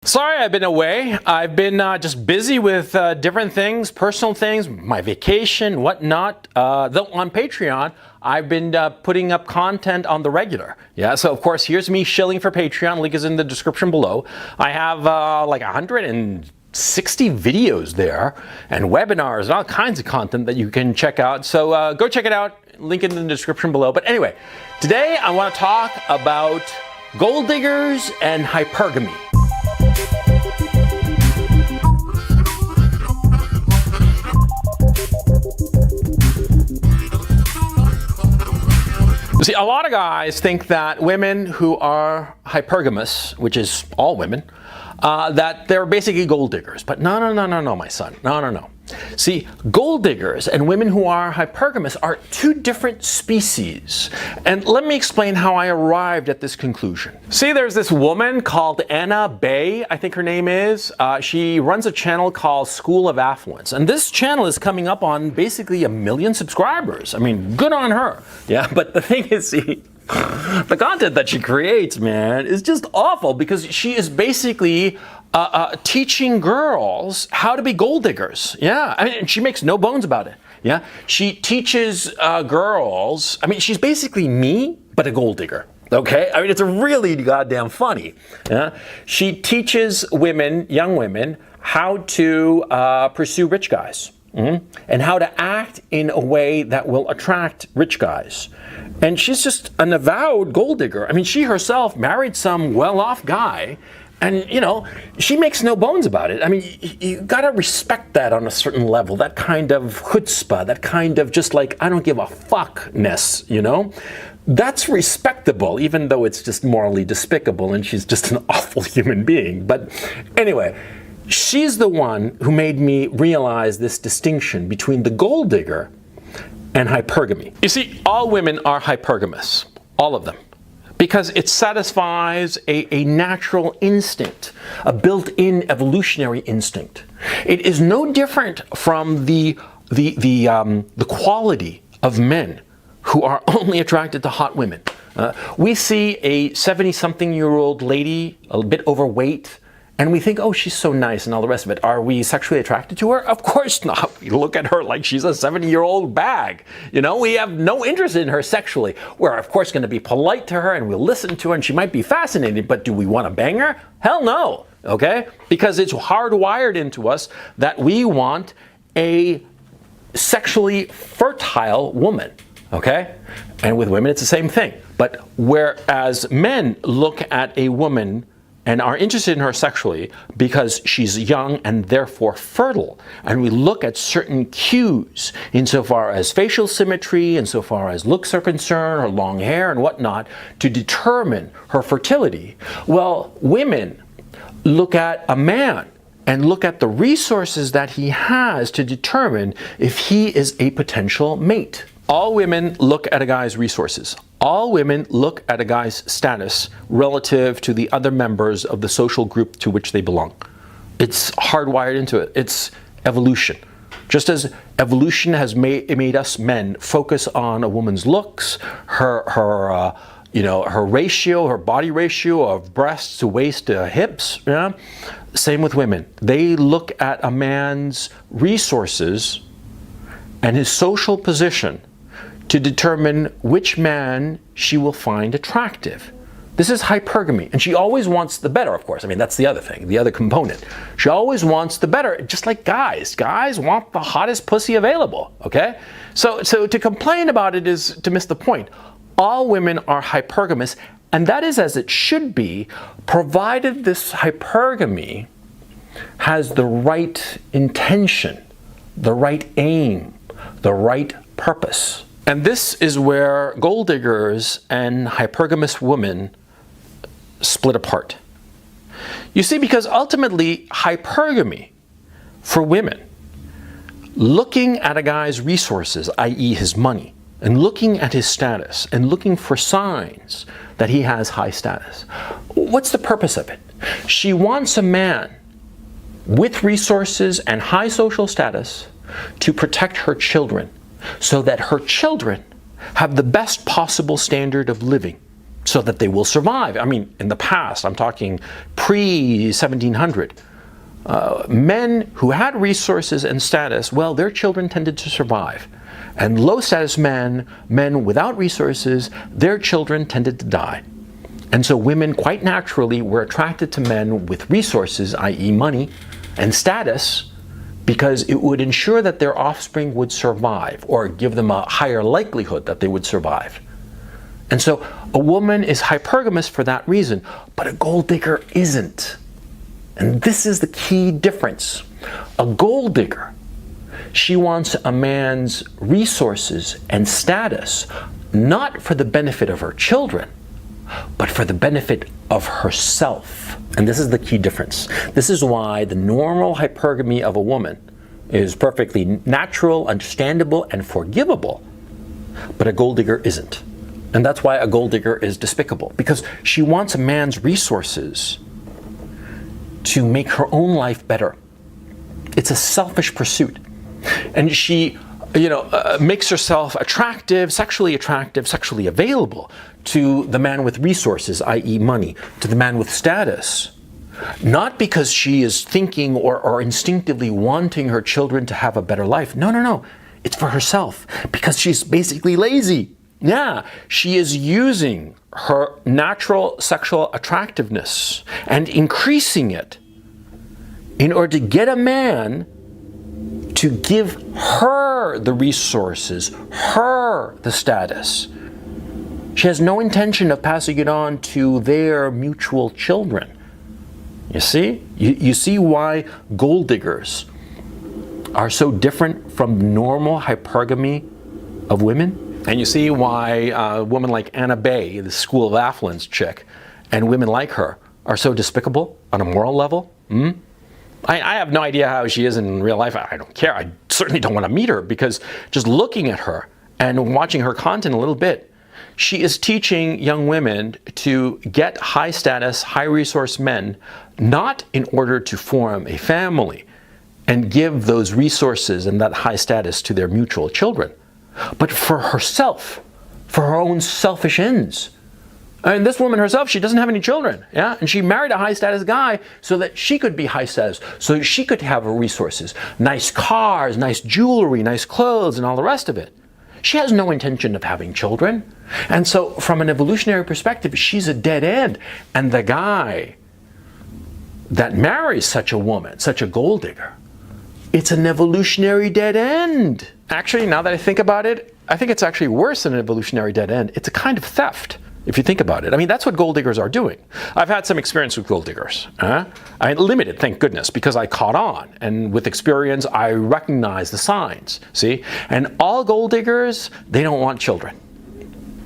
Sorry, I've been away. I've been just busy with different things, personal things, my vacation, whatnot. Though on Patreon, I've been putting up content on the regular. Yeah, so of course, here's me shilling for Patreon. Link is in the description below. I have like 160 videos there and webinars and all kinds of content that you can check out. So go check it out. Link in the description below. But anyway, today I want to talk about gold diggers and hypergamy. See, a lot of guys think that women who are hypergamous, which is all women, that they're basically gold diggers. But no, my son. No. See, gold diggers and women who are hypergamous are two different species. And let me explain how I arrived at this conclusion. See, there's this woman called Anna Bay, I think her name is. She runs a channel called School of Affluence. And this channel is coming up on basically 1 million subscribers. I mean, good on her. Yeah, but the thing is, see, the content that she creates, man, is just awful because she is basically teaching girls how to be gold diggers. Yeah, I mean, she makes no bones about it. Yeah, she teaches girls. I mean, she's basically me, but a gold digger. Okay, I mean, it's really goddamn funny. Yeah, she teaches women, young women, how to pursue rich guys. And how to act in a way that will attract rich guys. And she's just an avowed gold digger. I mean, she herself married some well-off guy, and, you know, she makes no bones about it. I mean, you gotta respect that on a certain level, that kind of chutzpah, that kind of just like, I don't give a fuckness, you know? That's respectable, even though it's just morally despicable and she's just an awful human being. But anyway, she's the one who made me realize this distinction between the gold digger and hypergamy. You see, all women are hypergamous, all of them, because it satisfies a natural instinct, a built-in evolutionary instinct. It is no different from the quality of men who are only attracted to hot women. We see a 70-something-year-old lady, a bit overweight, and we think, oh, she's so nice and all the rest of it. Are we sexually attracted to her? Of course not. We look at her like she's a 70-year-old bag. You know, we have no interest in her sexually. We're, of course, going to be polite to her and we'll listen to her and she might be fascinating, but do we want to bang her? Hell no, okay? Because it's hardwired into us that we want a sexually fertile woman, okay? And with women, it's the same thing. But whereas men look at a woman and are interested in her sexually because she's young and therefore fertile. And we look at certain cues insofar as facial symmetry, insofar as looks are concerned, her long hair and whatnot, to determine her fertility. Well, women look at a man and look at the resources that he has to determine if he is a potential mate. All women look at a guy's resources. All women look at a guy's status relative to the other members of the social group to which they belong. It's hardwired into it. It's evolution. Just as evolution has made us men focus on a woman's looks, her ratio, her body ratio of breasts to waist to hips. Yeah? Same with women. They look at a man's resources and his social position to determine which man she will find attractive. This is hypergamy, and she always wants the better, of course. I mean, that's the other thing, the other component. She always wants the better, just like guys. Guys want the hottest pussy available, okay? So to complain about it is to miss the point. All women are hypergamous, and that is as it should be, provided this hypergamy has the right intention, the right aim, the right purpose. And this is where gold diggers and hypergamous women split apart. You see, because ultimately hypergamy for women, looking at a guy's resources, i.e. his money, and looking at his status, and looking for signs that he has high status, what's the purpose of it? She wants a man with resources and high social status to protect her children, so that her children have the best possible standard of living. so that they will survive. I mean, in the past, I'm talking pre-1700, men who had resources and status, well, their children tended to survive. And low-status men, men without resources, their children tended to die. And so women quite naturally were attracted to men with resources, i.e. money, and status, because it would ensure that their offspring would survive, or give them a higher likelihood that they would survive. And so a woman is hypergamous for that reason, but a gold digger isn't. And this is the key difference. A gold digger, she wants a man's resources and status, not for the benefit of her children, but for the benefit of herself. And this is the key difference. This is why the normal hypergamy of a woman is perfectly natural, understandable, and forgivable, but a gold digger isn't. And that's why a gold digger is despicable, because she wants a man's resources to make her own life better. It's a selfish pursuit. And she, makes herself attractive, sexually available to the man with resources, i.e. money, to the man with status. Not because she is thinking or instinctively wanting her children to have a better life. No. It's for herself, because she's basically lazy. Yeah, she is using her natural sexual attractiveness and increasing it in order to get a man to give her the resources, her the status. She has no intention of passing it on to their mutual children. You see? You see why gold diggers are so different from normal hypergamy of women? And you see why a woman like Anna Bay, the School of Affluence chick, and women like her are so despicable on a moral level? I have no idea how she is in real life. I don't care. I certainly don't want to meet her, because just looking at her and watching her content a little bit, she is teaching young women to get high status, high resource men, not in order to form a family and give those resources and that high status to their mutual children, but for herself, for her own selfish ends. And this woman herself, she doesn't have any children, yeah? And she married a high status guy so that she could be high status, so she could have resources, nice cars, nice jewelry, nice clothes, and all the rest of it. She has no intention of having children. And so from an evolutionary perspective, she's a dead end. And the guy that marries such a woman, such a gold digger, it's an evolutionary dead end. Actually, now that I think about it, I think it's actually worse than an evolutionary dead end. It's a kind of theft, if you think about it. I mean, that's what gold diggers are doing. I've had some experience with gold diggers. Limited, thank goodness, because I caught on. And with experience, I recognize the signs, see? And all gold diggers, they don't want children.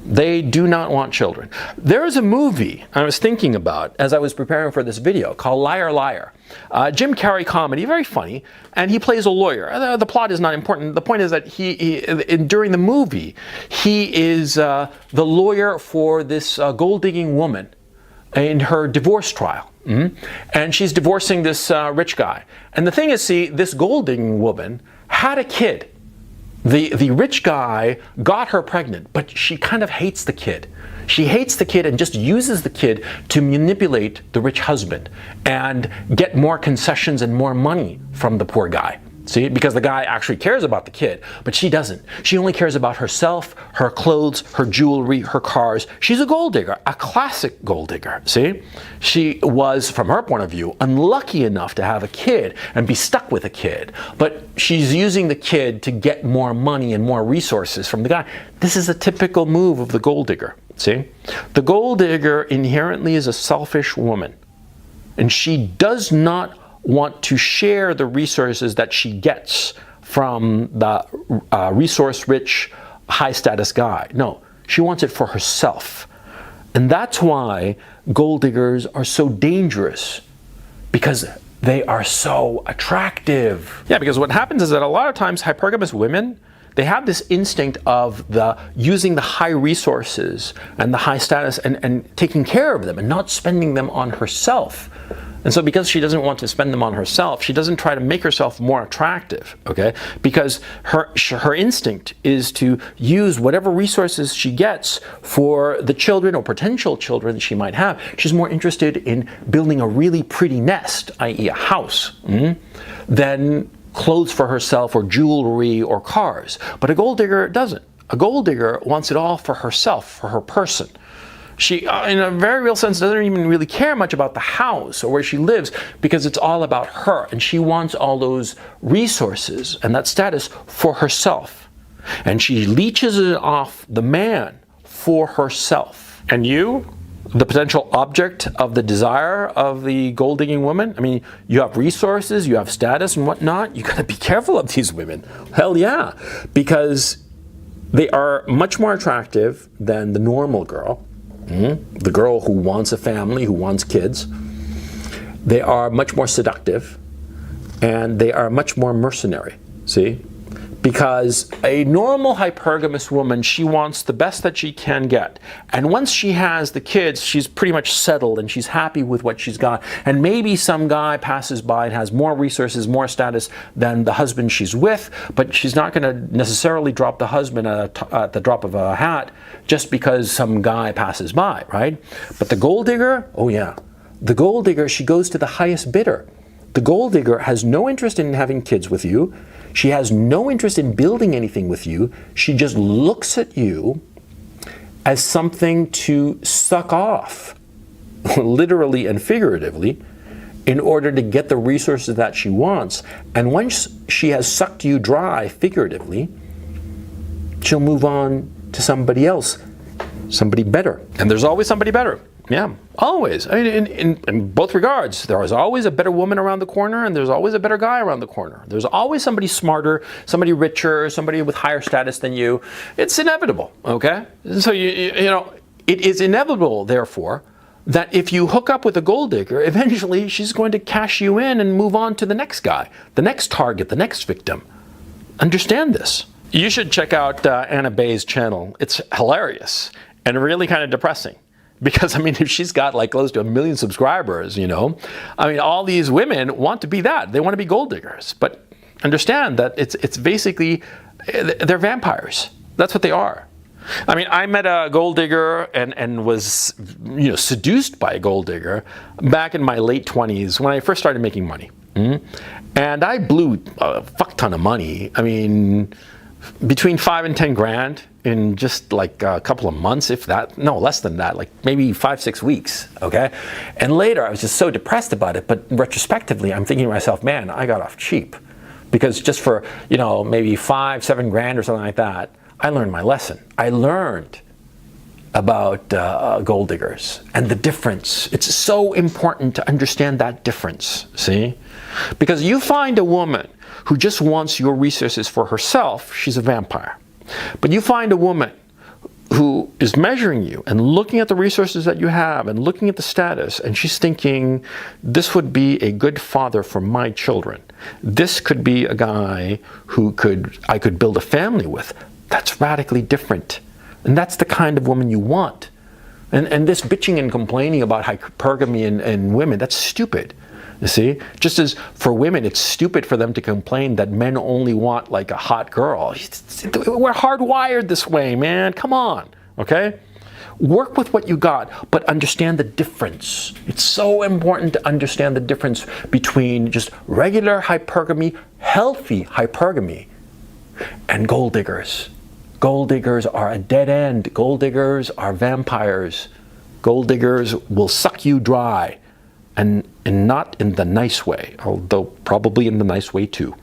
They do not want children. There is a movie I was thinking about as I was preparing for this video called Liar Liar. Jim Carrey comedy, very funny, and he plays a lawyer. The plot is not important. The point is that during the movie, he is the lawyer for this gold-digging woman in her divorce trial. And she's divorcing this rich guy. And the thing is, see, this gold-digging woman had a kid. The rich guy got her pregnant, but she kind of hates the kid. She hates the kid and just uses the kid to manipulate the rich husband and get more concessions and more money from the poor guy. See, because the guy actually cares about the kid, but she doesn't. She only cares about herself, her clothes, her jewelry, her cars. She's a gold digger, a classic gold digger, see? She was, from her point of view, unlucky enough to have a kid and be stuck with a kid, but she's using the kid to get more money and more resources from the guy. This is a typical move of the gold digger, see? The gold digger inherently is a selfish woman, and she does not want to share the resources that she gets from the resource-rich, high-status guy. No, she wants it for herself. And that's why gold diggers are so dangerous, because they are so attractive. Yeah, because what happens is that a lot of times hypergamous women, they have this instinct of using the high resources and the high status and taking care of them and not spending them on herself. And so because she doesn't want to spend them on herself, she doesn't try to make herself more attractive, okay? Because her instinct is to use whatever resources she gets for the children or potential children that she might have. She's more interested in building a really pretty nest, i.e. a house, than clothes for herself or jewelry or cars. But a gold digger doesn't. A gold digger wants it all for herself, for her person. She, in a very real sense, doesn't even really care much about the house or where she lives because it's all about her. And she wants all those resources and that status for herself. And she leeches it off the man for herself. And you, the potential object of the desire of the gold-digging woman, I mean, you have resources, you have status and whatnot. You gotta be careful of these women. Hell yeah. Because they are much more attractive than the normal girl. The girl who wants a family, who wants kids. They are much more seductive and they are much more mercenary, see? Because a normal hypergamous woman, she wants the best that she can get. And once she has the kids, she's pretty much settled and she's happy with what she's got. And maybe some guy passes by and has more resources, more status than the husband she's with, but she's not going to necessarily drop the husband at the drop of a hat just because some guy passes by, right? But the gold digger, oh yeah. The gold digger, she goes to the highest bidder. The gold digger has no interest in having kids with you. She has no interest in building anything with you. She just looks at you as something to suck off, literally and figuratively, in order to get the resources that she wants. And once she has sucked you dry, figuratively, she'll move on to somebody else, somebody better. And there's always somebody better. Yeah, always. I mean, in both regards, there is always a better woman around the corner and there's always a better guy around the corner. There's always somebody smarter, somebody richer, somebody with higher status than you. It's inevitable, okay? So, you know, it is inevitable, therefore, that if you hook up with a gold digger, eventually she's going to cash you in and move on to the next guy, the next target, the next victim. Understand this. You should check out Anna Bay's channel. It's hilarious and really kind of depressing. Because, I mean, if she's got like close to 1 million subscribers, you know, I mean, all these women want to be that. They want to be gold diggers. But understand that it's basically, they're vampires. That's what they are. I mean, I met a gold digger and was, you know, seduced by a gold digger back in my late 20s when I first started making money. And I blew a fuck ton of money. I mean, between 5 and 10 grand in just like a couple of months, if that, no, less than that, like maybe 5-6 weeks, okay? And later I was just so depressed about it, but retrospectively I'm thinking to myself, man, I got off cheap. Because just for, you know, maybe 5-7 grand or something like that, I learned my lesson. I learned about gold diggers and the difference. It's so important to understand that difference, see? Because you find a woman who just wants your resources for herself, she's a vampire. But you find a woman who is measuring you and looking at the resources that you have and looking at the status, and she's thinking, this would be a good father for my children. This could be a guy who I could build a family with. That's radically different. And that's the kind of woman you want. And this bitching and complaining about hypergamy in women, that's stupid. You see, just as for women, it's stupid for them to complain that men only want like a hot girl. We're hardwired this way, man. Come on, okay? Work with what you got, but understand the difference. It's so important to understand the difference between just regular hypergamy, healthy hypergamy, and gold diggers. Gold diggers are a dead end. Gold diggers are vampires. Gold diggers will suck you dry. And not in the nice way, although probably in the nice way too.